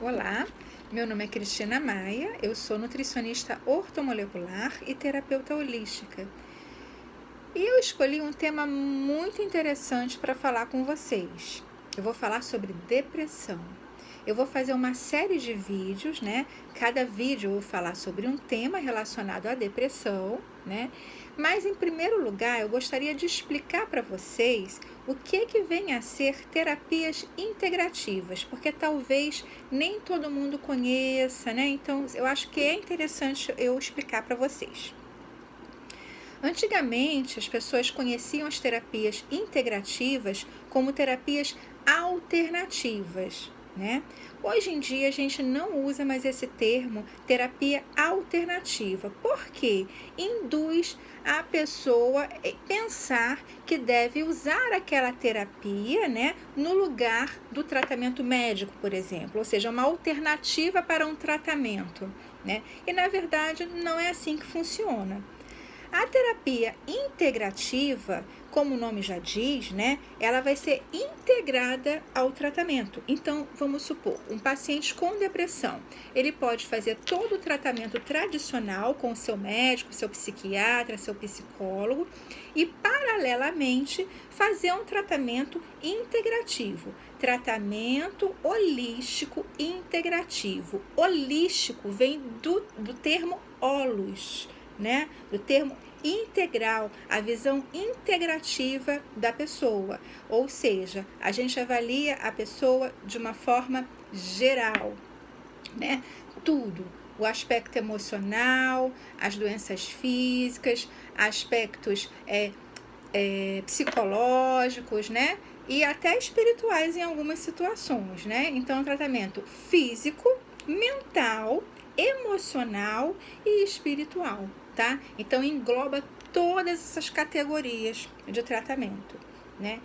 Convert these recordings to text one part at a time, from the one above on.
Olá, meu nome é Cristina Maia, eu sou nutricionista ortomolecular e terapeuta holística. E eu escolhi um tema muito interessante para falar com vocês. Eu vou falar sobre depressão. Eu vou fazer uma série de vídeos, né? Cada vídeo eu vou falar sobre um tema relacionado à depressão, né? Mas em primeiro lugar, eu gostaria de explicar para vocês o que vem a ser terapias integrativas, porque talvez nem todo mundo conheça, né? Então, eu acho que é interessante eu explicar para vocês. Antigamente, as pessoas conheciam as terapias integrativas como terapias alternativas, né? Hoje em dia a gente não usa mais esse termo terapia alternativa, porque induz a pessoa a pensar que deve usar aquela terapia, né, no lugar do tratamento médico, por exemplo, ou seja, uma alternativa para um tratamento, né? E na verdade não é assim que funciona. A terapia integrativa, como o nome já diz, né, ela vai ser integrada ao tratamento. Então, vamos supor, um paciente com depressão, ele pode fazer todo o tratamento tradicional com o seu médico, seu psiquiatra, seu psicólogo e, paralelamente, fazer um tratamento integrativo. Tratamento holístico integrativo. Holístico vem do termo holos, né? Do termo integral, a visão integrativa da pessoa, ou seja, a gente avalia a pessoa de uma forma geral, né? Tudo, o aspecto emocional, as doenças físicas, aspectos psicológicos, né? E até espirituais em algumas situações, né? Então, tratamento físico, mental, emocional e espiritual, tá? Então, engloba todas essas categorias de tratamento, né?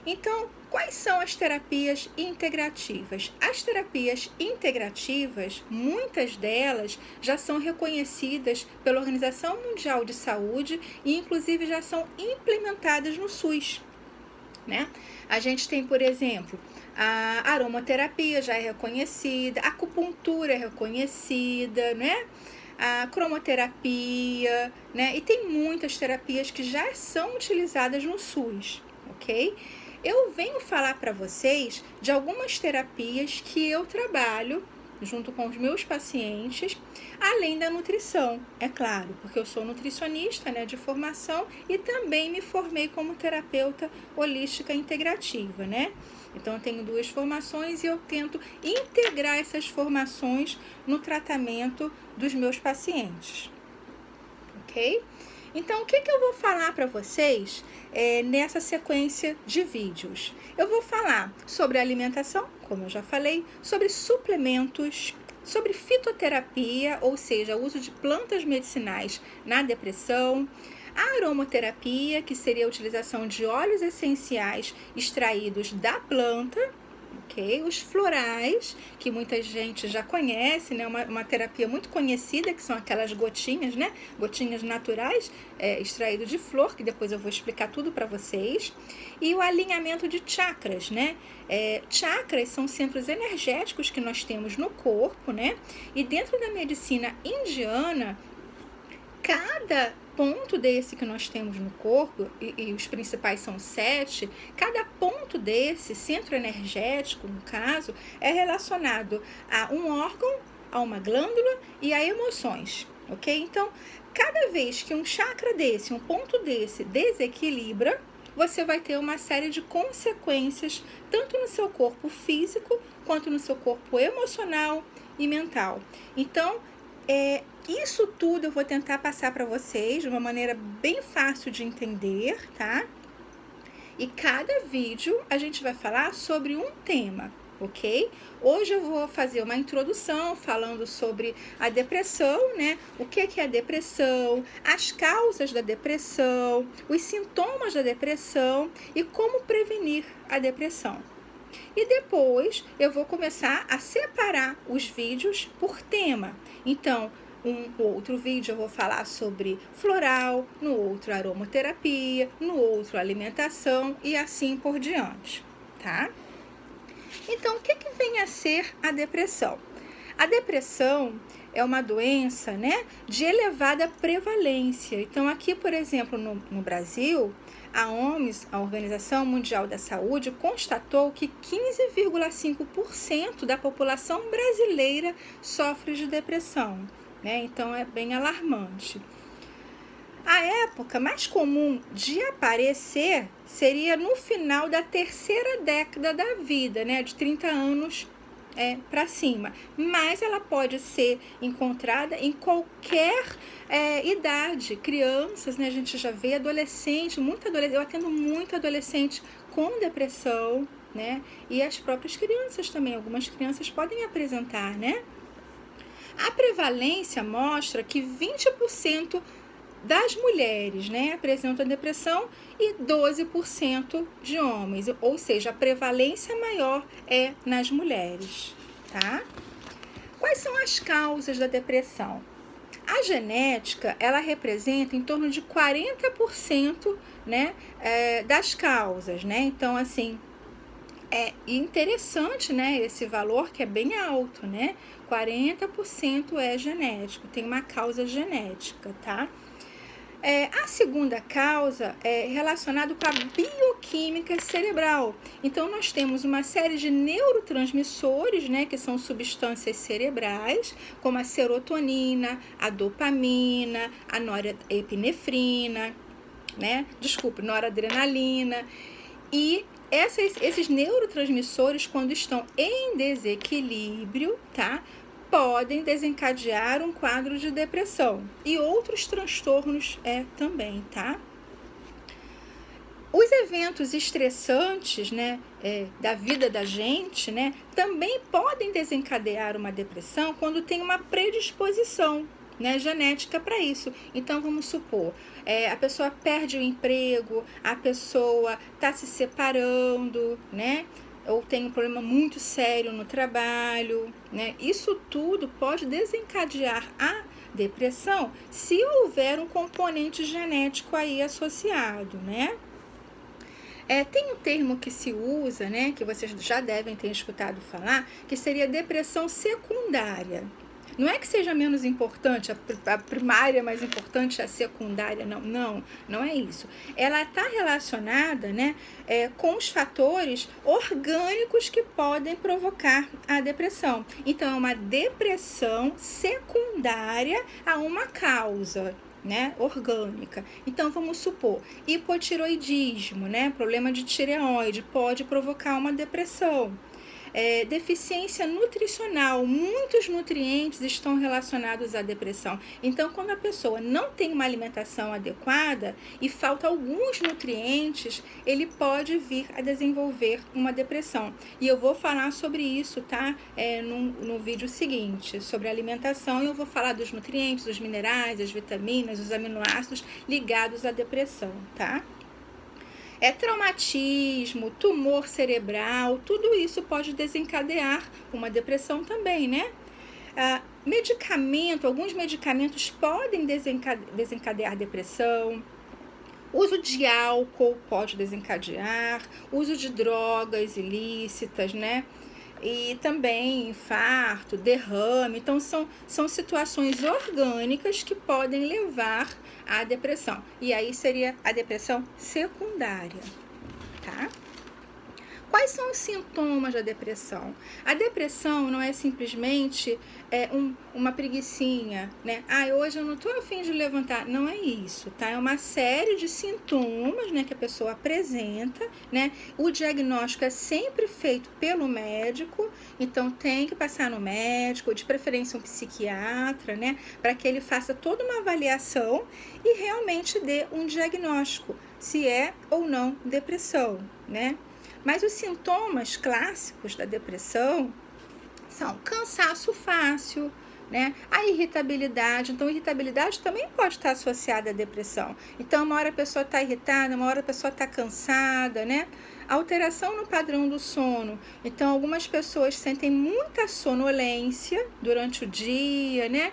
Então, quais são as terapias integrativas? As terapias integrativas, muitas delas já são reconhecidas pela Organização Mundial de Saúde e, inclusive, já são implementadas no SUS, né? A gente tem, por exemplo, a aromaterapia já é reconhecida, a acupuntura é reconhecida, né? A cromoterapia, né? E tem muitas terapias que já são utilizadas no SUS, ok? Eu venho falar para vocês de algumas terapias que eu trabalho junto com os meus pacientes, além da nutrição, é claro, porque eu sou nutricionista, né, de formação e também me formei como terapeuta holística integrativa, né? Então, eu tenho 2 formações e eu tento integrar essas formações no tratamento dos meus pacientes, ok? Então, o que eu vou falar para vocês nessa sequência de vídeos? Eu vou falar sobre alimentação, como eu já falei, sobre suplementos, sobre fitoterapia, ou seja, o uso de plantas medicinais na depressão, a aromaterapia, que seria a utilização de óleos essenciais extraídos da planta, ok? Os florais, que muita gente já conhece, né? Uma terapia muito conhecida, que são aquelas gotinhas, né? Gotinhas naturais, extraído de flor, que depois eu vou explicar tudo para vocês. E o alinhamento de chakras, né? Chakras são centros energéticos que nós temos no corpo, né? E dentro da medicina indiana, cada ponto desse que nós temos no corpo, e os principais são 7, cada ponto desse, centro energético, no caso, é relacionado a um órgão, a uma glândula e a emoções, ok? Então, cada vez que um chakra desse, um ponto desse, desequilibra, você vai ter uma série de consequências, tanto no seu corpo físico, quanto no seu corpo emocional e mental. Então, isso tudo eu vou tentar passar para vocês de uma maneira bem fácil de entender, tá? E cada vídeo a gente vai falar sobre um tema, ok? Hoje eu vou fazer uma introdução falando sobre a depressão, né? O que é a depressão, as causas da depressão, os sintomas da depressão e como prevenir a depressão. E depois eu vou começar a separar os vídeos por tema. Então, um outro vídeo eu vou falar sobre floral, no outro aromaterapia, no outro alimentação e assim por diante, tá? Então, o que vem a ser a depressão? A depressão é uma doença, né, de elevada prevalência. Então, aqui, por exemplo, no Brasil, a OMS, a Organização Mundial da Saúde, constatou que 15,5% da população brasileira sofre de depressão, né? Então, é bem alarmante. A época mais comum de aparecer seria no final da terceira década da vida, né, de 30 anos para cima, mas ela pode ser encontrada em qualquer idade, crianças, né, a gente já vê adolescente, eu atendo muito adolescente com depressão, né, e as próprias crianças também, algumas crianças podem apresentar, né. A prevalência mostra que 20% das mulheres, né, apresentam depressão e 12% de homens, ou seja, a prevalência maior é nas mulheres, tá? Quais são as causas da depressão? A genética, ela representa em torno de 40%, né, das causas, né? Então, assim, é interessante, né, esse valor que é bem alto, né? 40% é genético, tem uma causa genética, tá? A segunda causa é relacionada com a bioquímica cerebral. Então, nós temos uma série de neurotransmissores, né, que são substâncias cerebrais, como a serotonina, a dopamina, a norepinefrina, né? Noradrenalina. E esses neurotransmissores, quando estão em desequilíbrio, tá? Podem desencadear um quadro de depressão e outros transtornos também, tá? Os eventos estressantes, né, da vida da gente, né, também podem desencadear uma depressão quando tem uma predisposição, né, genética para isso. Então, vamos supor, a pessoa perde o emprego, a pessoa está se separando, né, ou tem um problema muito sério no trabalho, né? Isso tudo pode desencadear a depressão se houver um componente genético aí associado, né? Tem um termo que se usa, né, que vocês já devem ter escutado falar, que seria depressão secundária. Não é que seja menos importante, a primária é mais importante, a secundária não é isso. Ela está relacionada, né, com os fatores orgânicos que podem provocar a depressão. Então, é uma depressão secundária a uma causa, né, orgânica. Então, vamos supor, hipotiroidismo, né, problema de tireoide, pode provocar uma depressão. Deficiência nutricional, muitos nutrientes estão relacionados à depressão. Então, quando a pessoa não tem uma alimentação adequada e falta alguns nutrientes, ele pode vir a desenvolver uma depressão. E eu vou falar sobre isso, tá? No vídeo seguinte, sobre alimentação, eu vou falar dos nutrientes, dos minerais, as vitaminas, os aminoácidos ligados à depressão, tá? Traumatismo, tumor cerebral, tudo isso pode desencadear uma depressão também, né? Alguns medicamentos podem desencadear depressão. Uso de álcool pode desencadear, uso de drogas ilícitas, né? E também infarto, derrame. Então, são situações orgânicas que podem levar à depressão. E aí seria a depressão secundária, tá? Quais são os sintomas da depressão? A depressão não é simplesmente uma preguicinha, né? Hoje eu não estou a fim de levantar. Não é isso, tá? É uma série de sintomas, né, que a pessoa apresenta, né? O diagnóstico é sempre feito pelo médico, então tem que passar no médico, de preferência um psiquiatra, né? Para que ele faça toda uma avaliação e realmente dê um diagnóstico, se é ou não depressão, né? Mas os sintomas clássicos da depressão são cansaço fácil, né? A irritabilidade. Então, irritabilidade também pode estar associada à depressão. Então, uma hora a pessoa está irritada, uma hora a pessoa está cansada, né? Alteração no padrão do sono. Então, algumas pessoas sentem muita sonolência durante o dia, né?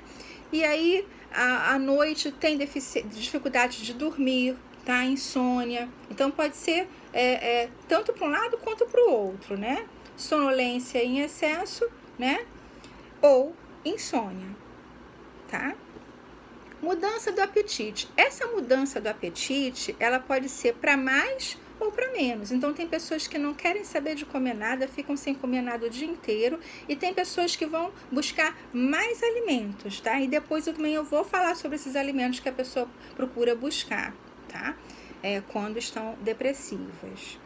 E aí, à noite, tem dificuldade de dormir, tá? Insônia. Então, pode ser tanto para um lado quanto para o outro, né? sonolência em excesso, né? Ou insônia, tá? Mudança do apetite. Essa mudança do apetite, ela pode ser para mais ou para menos. Então, tem pessoas que não querem saber de comer nada, ficam sem comer nada o dia inteiro, e tem pessoas que vão buscar mais alimentos, tá? E depois também eu vou falar sobre esses alimentos que a pessoa procura buscar, tá? Quando estão depressivas.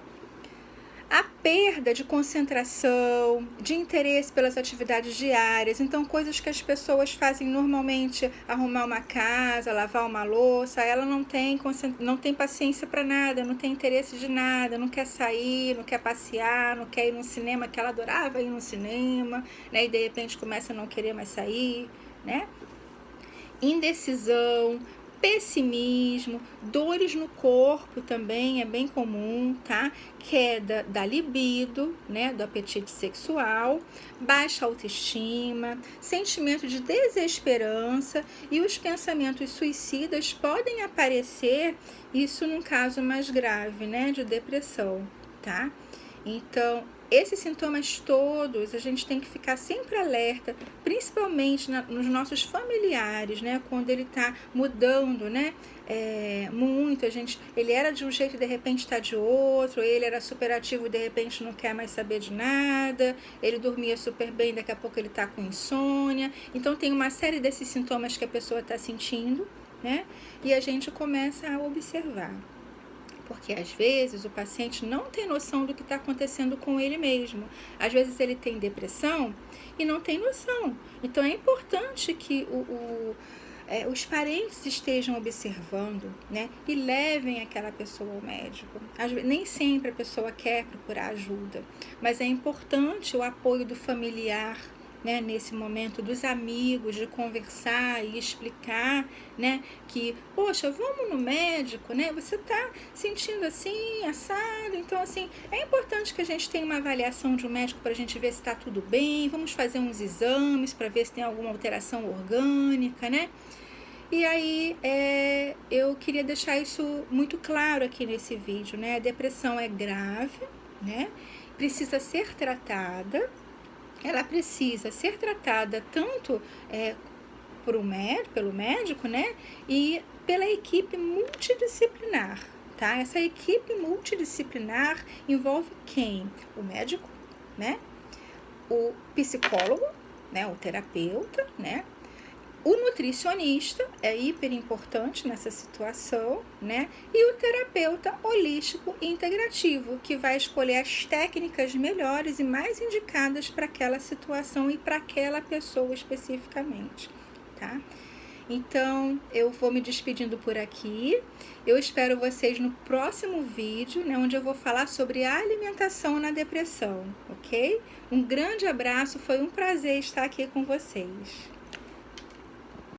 A perda de concentração, de interesse pelas atividades diárias, então coisas que as pessoas fazem normalmente, arrumar uma casa, lavar uma louça, ela não tem paciência para nada, não tem interesse de nada, não quer sair, não quer passear, não quer ir no cinema, que ela adorava ir no cinema, né? E de repente começa a não querer mais sair, né? Indecisão, pessimismo, dores no corpo também é bem comum, tá? Queda da libido, né, do apetite sexual, baixa autoestima, sentimento de desesperança, e os pensamentos suicidas podem aparecer, isso num caso mais grave, né, de depressão, tá? Então, esses sintomas todos, a gente tem que ficar sempre alerta, principalmente nos nossos familiares, né? Quando ele está mudando, né? Muito, ele era de um jeito e de repente está de outro, ele era super ativo e de repente não quer mais saber de nada, ele dormia super bem, daqui a pouco ele está com insônia. Então, tem uma série desses sintomas que a pessoa está sentindo, né? E a gente começa a observar. Porque às vezes o paciente não tem noção do que está acontecendo com ele mesmo. Às vezes ele tem depressão e não tem noção. Então é importante que os parentes estejam observando, né? E levem aquela pessoa ao médico. Nem sempre a pessoa quer procurar ajuda, mas é importante o apoio do familiar, né, nesse momento, dos amigos, de conversar e explicar, né, que, poxa, vamos no médico, né, você tá sentindo assim, assado, então, assim, é importante que a gente tenha uma avaliação de um médico para a gente ver se está tudo bem, vamos fazer uns exames para ver se tem alguma alteração orgânica, né. E aí, eu queria deixar isso muito claro aqui nesse vídeo, né, a depressão é grave, né, precisa ser tratada. Ela precisa ser tratada tanto pelo médico, né? E pela equipe multidisciplinar, tá? Essa equipe multidisciplinar envolve quem? O médico, né? O psicólogo, né? O terapeuta, né? O nutricionista é hiper importante nessa situação, né? E o terapeuta holístico integrativo, que vai escolher as técnicas melhores e mais indicadas para aquela situação e para aquela pessoa especificamente, tá? Então, eu vou me despedindo por aqui. Eu espero vocês no próximo vídeo, né, onde eu vou falar sobre a alimentação na depressão, ok? Um grande abraço, foi um prazer estar aqui com vocês.